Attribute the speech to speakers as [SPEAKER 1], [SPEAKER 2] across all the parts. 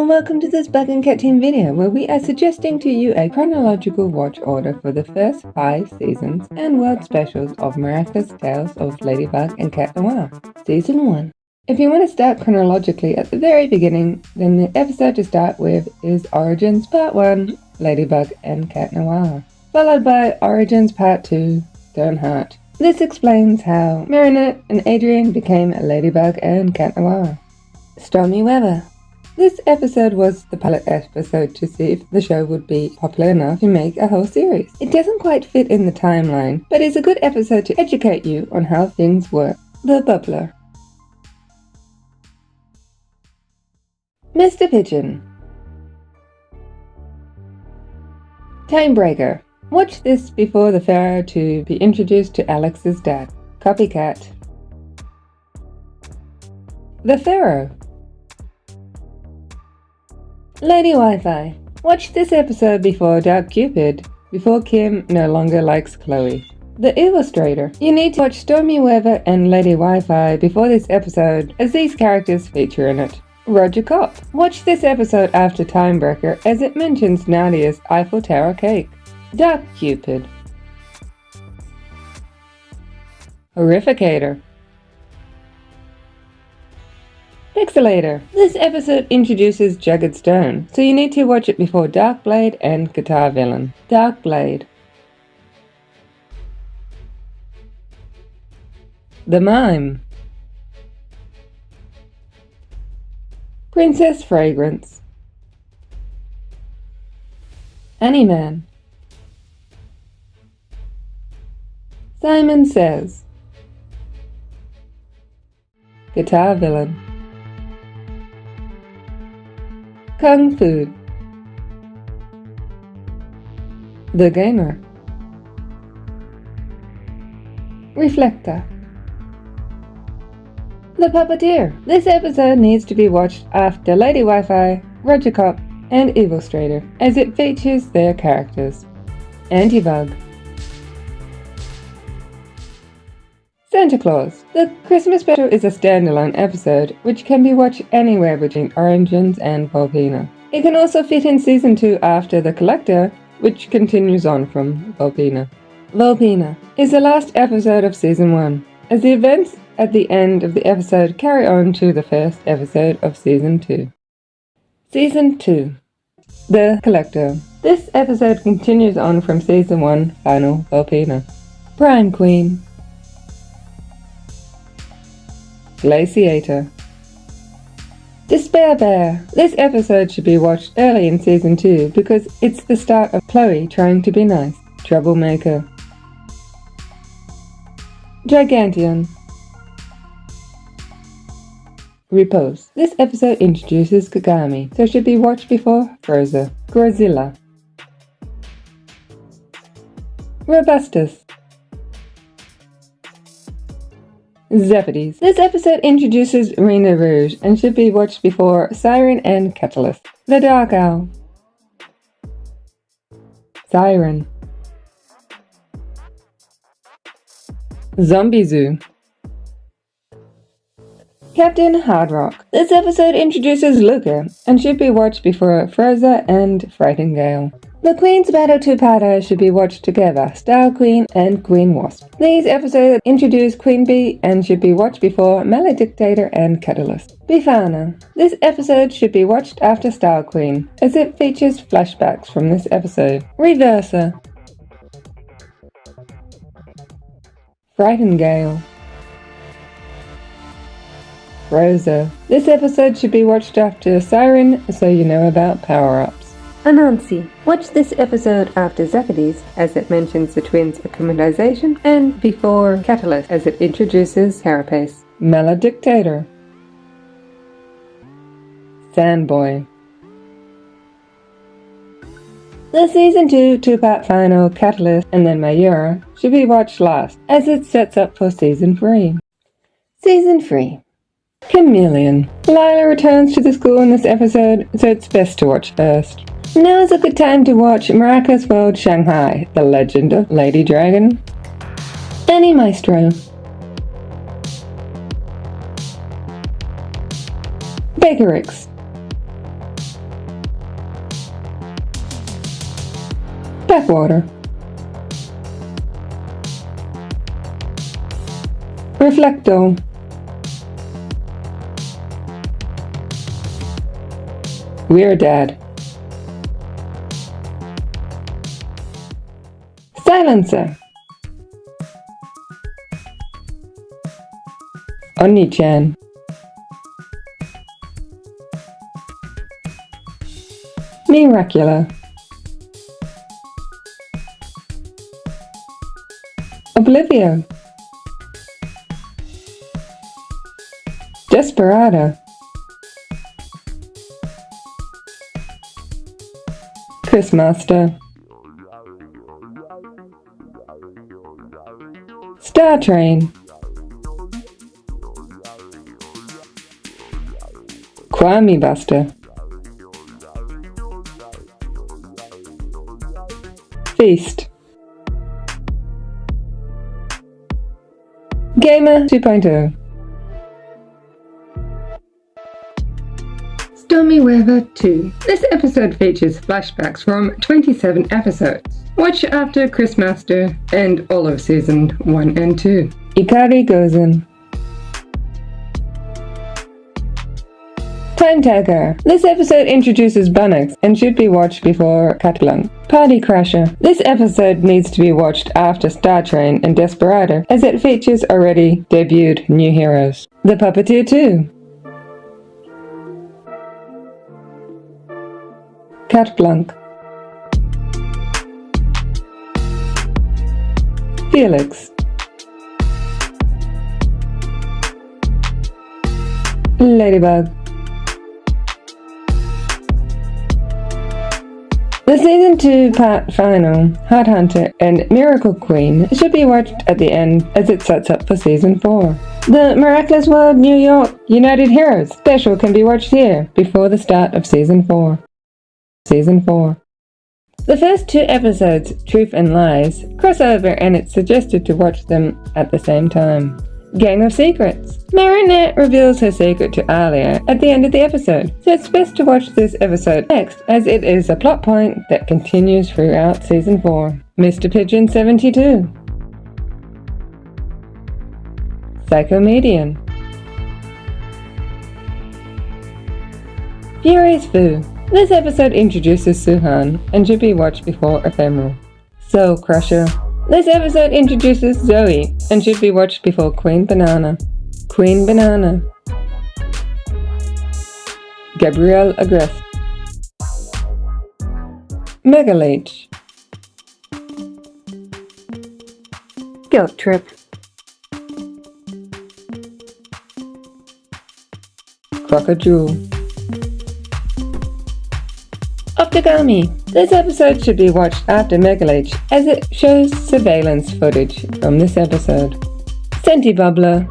[SPEAKER 1] and welcome to this Bug and Cat Team video where we are suggesting to you a chronological watch order for the first 5 seasons and world specials of Miraculous Tales of Ladybug and Cat Noir, Season 1. If you want to start chronologically at the very beginning, then the episode to start with is Origins Part 1, Ladybug and Cat Noir, followed by Origins Part 2, Stoneheart. This explains how Marinette and Adrian became Ladybug and Cat Noir. Stormy Weather. This episode was the pilot episode to see if the show would be popular enough to make a whole series. It doesn't quite fit in the timeline, but is a good episode to educate you on how things work. The Bubbler. Mr. Pigeon. Timebreaker. Watch this before the Pharaoh to be introduced to Alex's dad. Copycat. The Pharaoh. Lady Wifi. Watch this episode before Dark Cupid, before Kim no longer likes Chloe. The Illustrator. You need to watch Stormy Weather and Lady Wifi before this episode, as these characters feature in it. Roger Cop. Watch this episode after Timebreaker, as it mentions Nadia's Eiffel Tower cake. Dark Cupid. Horrificator. Pixelator. This episode introduces Jagged Stone, so you need to watch it before Dark Blade and Guitar Villain. Dark Blade. The Mime. Princess Fragrance. Animan. Simon Says. Guitar Villain. Kung Fu. The Gamer. Reflekta. The Puppeteer. This episode needs to be watched after Lady Wifi, Roger Cop, and Evillustrator, as it features their characters. Antibug. Santa Claus. The Christmas special is a standalone episode, which can be watched anywhere between Origins and Volpina. It can also fit in Season 2 after The Collector, which continues on from Volpina. Volpina is the last episode of Season 1, as the events at the end of the episode carry on to the first episode of Season 2. Season 2. The Collector. This episode continues on from Season 1, Final Volpina. Prime Queen. Glaciator. Despair Bear. This episode should be watched early in Season 2 because it's the start of Chloe trying to be nice. Troublemaker. Gigantitan. Riposte. This episode introduces Kagami, so should be watched before Pharaoh. Gorizilla. Robostus. Sapotis. This episode introduces Rena Rouge and should be watched before Syren and Catalyst. The Dark Owl. Syren. Zombizou. Captain Hardrock. This episode introduces Luca and should be watched before Pharaoh and Frightningale. The Queen's Battle two-parter should be watched together, Star Queen and Queen Wasp. These episodes introduce Queen Bee and should be watched before Malediktator and Catalyst. Befana. This episode should be watched after Star Queen, as it features flashbacks from this episode. Reverser. Frightningale. Rosa. This episode should be watched after Syren, so you know about power-ups. Anansi. Watch this episode after Sapotis, as it mentions the twins' acclimatization, and before Catalyst, as it introduces Carapace. Malediktator. Sandboy. The Season 2 two-part final, Catalyst, and then Mayura, should be watched last, as it sets up for Season 3. Season 3. Chameleon. Lila returns to the school in this episode, so it's best to watch first. Now is a good time to watch Miraculous World Shanghai, The Legend of Lady Dragon. Annie Maestro. Bakerix. Backwater. Reflekta. We're Dead. Silencer. Oni-chan. Miraculous. Oblivio. Desperado. Chrismaster. Star Train. Kwame Buster. Feast. Gamer 2.0. Stormy Weather 2. This episode features flashbacks from 27 episodes. Watch after Chrismaster and all of Season 1 and 2. Ikari Gozen. Timebreaker. This episode introduces Bunnocks and should be watched before Catalan. Party Crasher. This episode needs to be watched after Star Train and Desperado, as it features already debuted new heroes. The Puppeteer 2. Cat Blanc. Felix. Ladybug. The Season 2 part final, Hearthunter and Miracle Queen, should be watched at the end as it sets up for Season 4. The Miraculous World New York United Heroes special can be watched here before the start of Season 4. Season 4. The first 2 episodes, Truth and Lies, cross over and it's suggested to watch them at the same time. Gang of Secrets. Marinette reveals her secret to Alia at the end of the episode, so it's best to watch this episode next as it is a plot point that continues throughout Season 4. Mr. Pigeon 72. Psychomedian. Fury's Fu. This episode introduces Suhan and should be watched before Ephemeral. Soul Crusher. This episode introduces Zoe and should be watched before Queen Banana. Queen Banana. Gabrielle Agreste. Megaleech. Guilt Trip. Crocodile. Optigami. This episode should be watched after Megaleech as it shows surveillance footage from this episode. Senti Bubbler.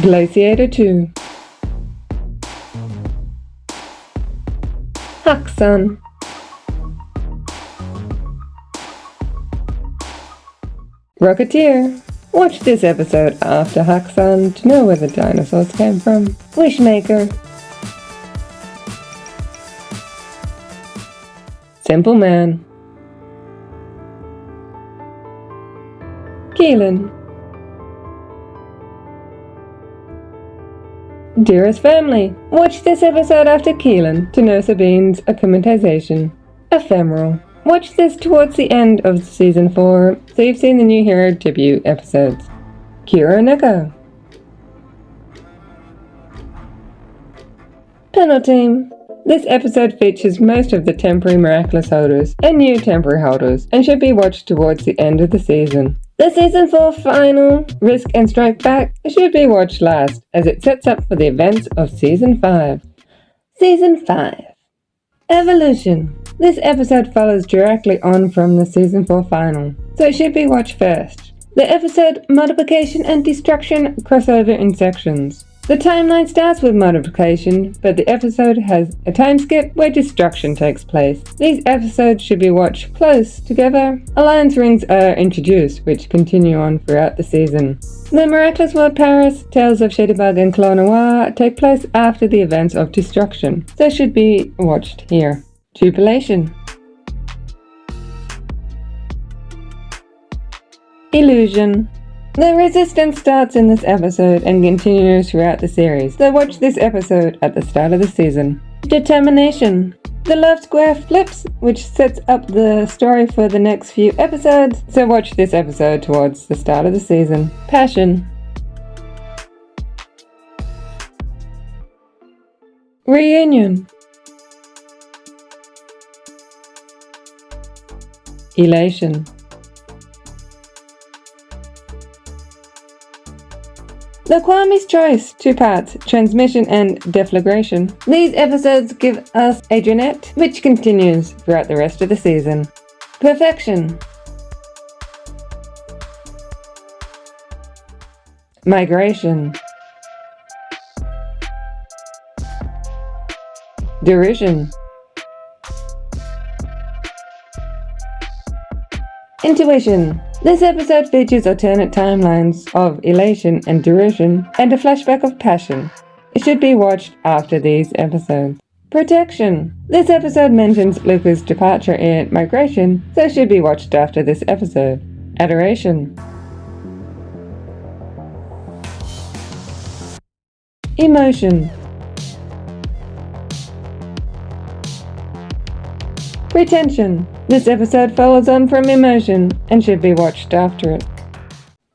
[SPEAKER 1] Glaciator 2. Hakusan. Rocketeer. Watch this episode after Hakusan to know where the dinosaurs came from. Wishmaker. Simple Man. Keelan. Dearest Family. Watch this episode after Keelan to know Sabine's acclimatization. Ephemeral. Watch this towards the end of Season 4, so you've seen the new hero debut episodes. Kira Neko. Panel Team. This episode features most of the temporary miraculous holders and new temporary holders, and should be watched towards the end of the season. The Season 4 final, Risk and Strike Back, should be watched last, as it sets up for the events of Season 5. Season 5. Evolution. This episode follows directly on from the Season 4 final, so it should be watched first. The episode Multiplication and Destruction cross over in sections. The timeline starts with modification, but the episode has a time skip where destruction takes place. These episodes should be watched close together. Alliance rings are introduced, which continue on throughout the season. The Miraculous World Paris, Tales of Ladybug and Cat Noir take place after the events of destruction, so should be watched here. Jubilation. Illusion. The resistance starts in this episode and continues throughout the series, so watch this episode at the start of the season. Determination. The love square flips, which sets up the story for the next few episodes, so watch this episode towards the start of the season. Passion. Reunion. Elation. The Kwame's Choice, 2 parts, Transmission and Deflagration. These episodes give us a Jeanette, which continues throughout the rest of the season. Perfection. Migration. Derision. Intuition. This episode features alternate timelines of elation and derision, and a flashback of passion. It should be watched after these episodes. Protection. This episode mentions Luca's departure and migration, so should be watched after this episode. Adoration. Emotion. Retention. This episode follows on from Emotion and should be watched after it.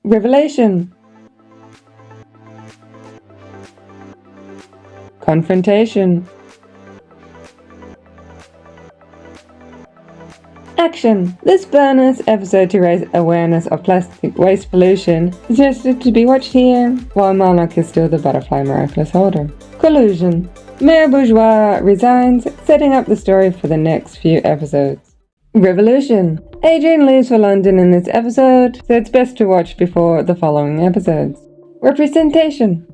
[SPEAKER 1] Revelation. Confrontation. Action. This bonus episode to raise awareness of plastic waste pollution is suggested to be watched here, while Monarch is still the Butterfly Miraculous holder. Collusion. Mayor Bourgeois resigns, setting up the story for the next few episodes. Revolution. Adrian leaves for London in this episode, so it's best to watch before the following episodes. Representation.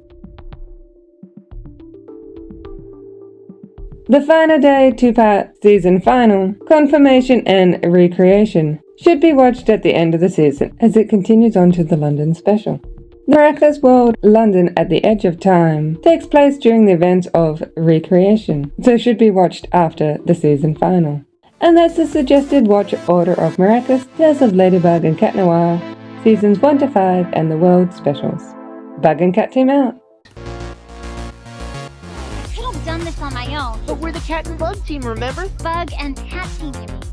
[SPEAKER 1] The Final Day 2-part season final, Confirmation and Recreation, should be watched at the end of the season as it continues on to the London special. The Miraculous World London at the Edge of Time takes place during the events of Recreation, so should be watched after the season final. And that's the suggested watch order of Miraculous, Tales of Ladybug and Cat Noir, seasons 1 to 5 and the World Specials. Bug and Cat Team out!
[SPEAKER 2] I could have done this on my own.
[SPEAKER 3] But we're the Cat and Bug team, remember?
[SPEAKER 2] Bug and Cat Team, you mean?